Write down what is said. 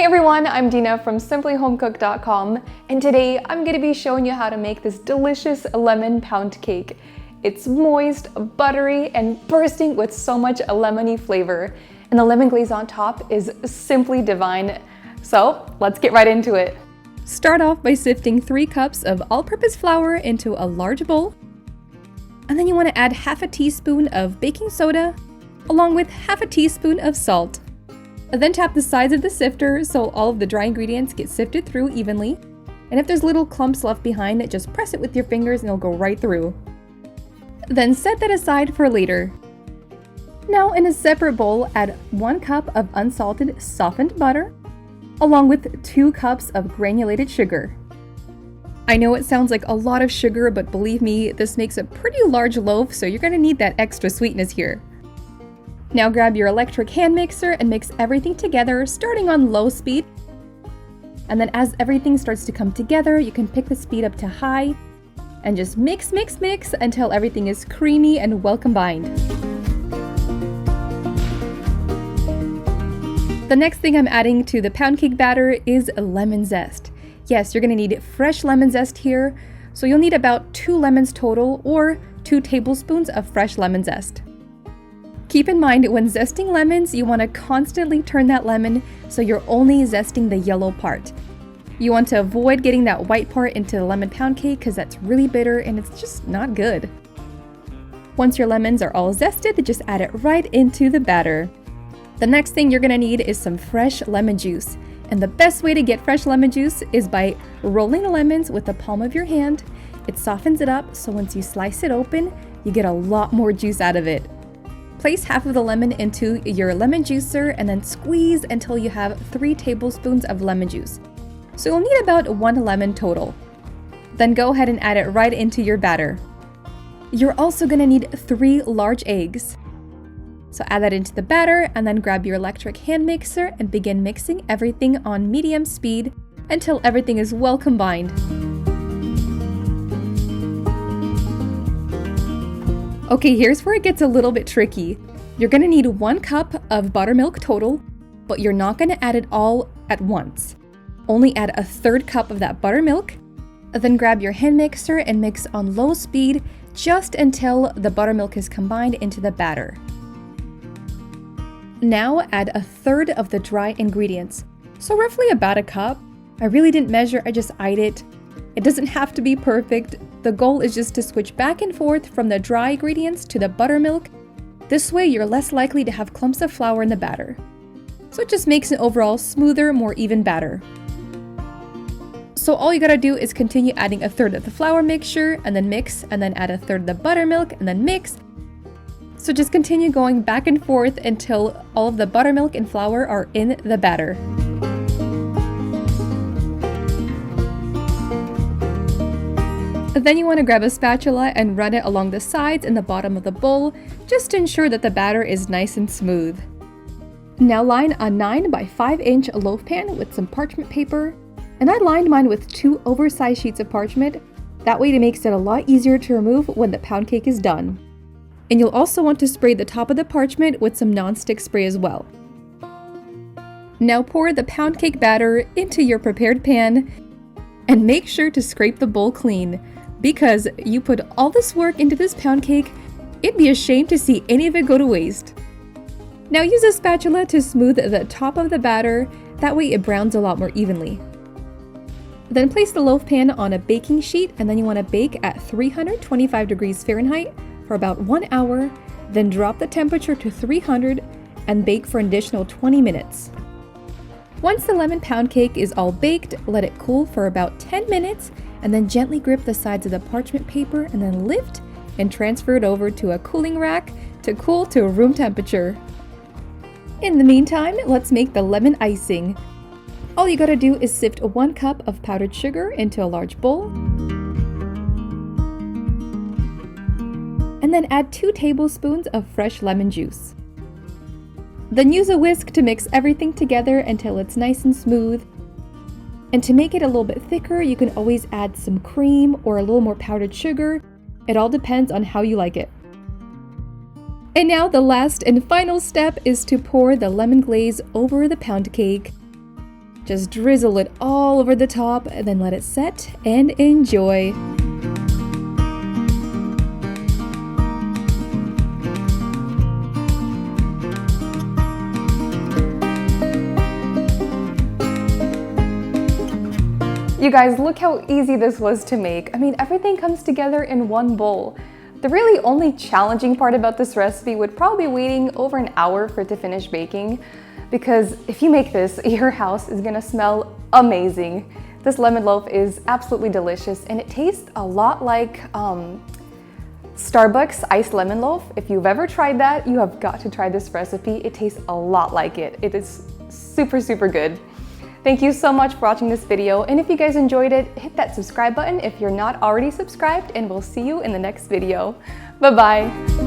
Hey everyone, I'm Dina from simplyhomecooked.com, and today I'm going to be showing you how to make this delicious lemon pound cake. It's moist, buttery, and bursting with so much lemony flavor, and the lemon glaze on top is simply divine. So let's get right into it. Start off by sifting 3 cups of all-purpose flour into a large bowl, and then you want to add half a teaspoon of baking soda along with half a teaspoon of salt. Then tap the sides of the sifter so all of the dry ingredients get sifted through evenly. And if there's little clumps left behind, just press it with your fingers and it'll go right through. Then set that aside for later. Now in a separate bowl, add 1 cup of unsalted softened butter, along with 2 cups of granulated sugar. I know it sounds like a lot of sugar, but believe me, this makes a pretty large loaf, so you're gonna need that extra sweetness here. Now grab your electric hand mixer and mix everything together, starting on low speed. And then as everything starts to come together, you can pick the speed up to high and just mix until everything is creamy and well combined. The next thing I'm adding to the pound cake batter is lemon zest. Yes, you're gonna need fresh lemon zest here, so you'll need about 2 lemons total or 2 tablespoons of fresh lemon zest. Keep in mind, when zesting lemons, you want to constantly turn that lemon so you're only zesting the yellow part. You want to avoid getting that white part into the lemon pound cake because that's really bitter and it's just not good. Once your lemons are all zested, just add it right into the batter. The next thing you're going to need is some fresh lemon juice. And the best way to get fresh lemon juice is by rolling the lemons with the palm of your hand. It softens it up, so once you slice it open, you get a lot more juice out of it. Place half of the lemon into your lemon juicer and then squeeze until you have 3 tablespoons of lemon juice. So you'll need about 1 lemon total. Then go ahead and add it right into your batter. You're also going to need 3 large eggs. So add that into the batter and then grab your electric hand mixer and begin mixing everything on medium speed until everything is well combined. Okay, here's where it gets a little bit tricky. You're gonna need 1 cup of buttermilk total, but you're not gonna add it all at once. Only add a 1/3 cup of that buttermilk, then grab your hand mixer and mix on low speed just until the buttermilk is combined into the batter. Now add a 1/3 of the dry ingredients, so roughly about a cup. I really didn't measure, I just eyed it. It doesn't have to be perfect. The goal is just to switch back and forth from the dry ingredients to the buttermilk. This way you're less likely to have clumps of flour in the batter. So it just makes an overall smoother, more even batter. So all you gotta do is continue adding a 1/3 of the flour mixture and then mix, and then add a 1/3 of the buttermilk and then mix. So just continue going back and forth until all of the buttermilk and flour are in the batter. Then you want to grab a spatula and run it along the sides and the bottom of the bowl, just to ensure that the batter is nice and smooth. Now line a 9 by 5 inch loaf pan with some parchment paper, and I lined mine with 2 oversized sheets of parchment. That way it makes it a lot easier to remove when the pound cake is done. And you'll also want to spray the top of the parchment with some non-stick spray as well. Now pour the pound cake batter into your prepared pan, and make sure to scrape the bowl clean. Because you put all this work into this pound cake, it'd be a shame to see any of it go to waste. Now use a spatula to smooth the top of the batter, that way it browns a lot more evenly. Then place the loaf pan on a baking sheet, and then you want to bake at 325 degrees Fahrenheit for about 1 hour, then drop the temperature to 300 and bake for an additional 20 minutes. Once the lemon pound cake is all baked, let it cool for about 10 minutes and then gently grip the sides of the parchment paper and then lift and transfer it over to a cooling rack to cool to room temperature. In the meantime, let's make the lemon icing. All you gotta do is sift 1 cup of powdered sugar into a large bowl, and then add 2 tablespoons of fresh lemon juice. Then use a whisk to mix everything together until it's nice and smooth. And to make it a little bit thicker, you can always add some cream or a little more powdered sugar. It all depends on how you like it. And now the last and final step is to pour the lemon glaze over the pound cake. Just drizzle it all over the top and then let it set and enjoy. You guys, look how easy this was to make. I mean, everything comes together in one bowl. The really only challenging part about this recipe would probably be waiting over an hour for it to finish baking, because if you make this, your house is gonna smell amazing. This lemon loaf is absolutely delicious, and it tastes a lot like Starbucks iced lemon loaf. If you've ever tried that, you have got to try this recipe. It tastes a lot like it. It is super, super good. Thank you so much for watching this video, and if you guys enjoyed it, hit that subscribe button if you're not already subscribed, and we'll see you in the next video. Bye-bye!